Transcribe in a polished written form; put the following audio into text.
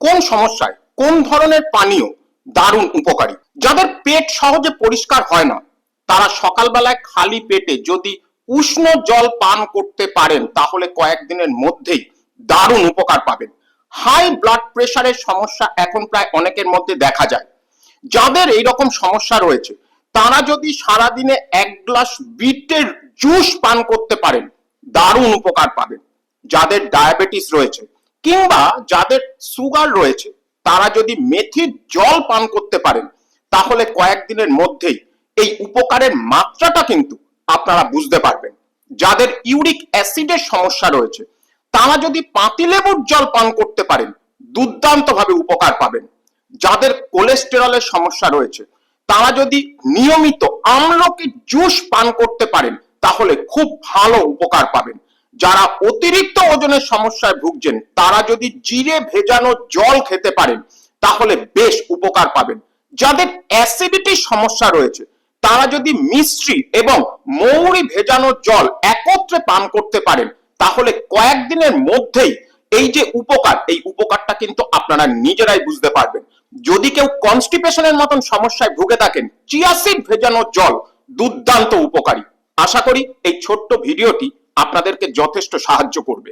কোন সমস্যায় কোন ধরনের পানীয় দারুণ উপকারী। যাদের পেট সহজে পরিষ্কার হয় না তারা সকালবেলায় খালি পেটে যদি উষ্ণ জল পান করতে পারেন তাহলে কয়েকদিনের মধ্যেই দারুণ উপকার পাবেন। হাই ব্লাড প্রেশারের সমস্যা এখন প্রায় অনেকের মধ্যে দেখা যায়। যাদের এইরকম সমস্যা রয়েছে তারা যদি সারাদিনে 1 গ্লাস বিটের জুস পান করতে পারেন দারুণ উপকার পাবেন। যাদের ডায়াবেটিস রয়েছে কিংবা যাদের সুগার রয়েছে তারা যদি মেথির জল পান করতে পারেন তাহলে কয়েকদিনের মধ্যেই এই উপকারের মাত্রাটা কিন্তু আপনারা বুঝতে পারবেন। যাদের ইউরিক অ্যাসিডের সমস্যা রয়েছে তারা যদি পাতিলেবুর জল পান করতে পারেন দুর্দান্ত ভাবে উপকার পাবেন। যাদের কোলেস্টেরলের সমস্যা রয়েছে তারা যদি নিয়মিত আমলকির জুস পান করতে পারেন তাহলে খুব ভালো উপকার পাবেন। যারা অতিরিক্ত ওজনের সমস্যায় ভুগছেন তারা যদি জিরে ভেজানো জল খেতে পারেন তাহলে বেশ উপকার পাবেন। যাদের অ্যাসিডিটির সমস্যা রয়েছে তারা যদি মিশ্রি এবং মৌরি ভেজানো জল একত্রে পান করতে পারেন তাহলে কয়েকদিনের মধ্যেই এই যে উপকার, এই উপকারটা কিন্তু আপনারা নিজেরাই বুঝতে পারবেন। যদি কেউ কনস্টিপেশনের মতন সমস্যায় ভুগে থাকেন চিয়া সিড ভেজানো জল দুর্দান্ত উপকারী। আশা করি এই ছোট্ট ভিডিওটি আপনাদেরকে যথেষ্ট সাহায্য করবে।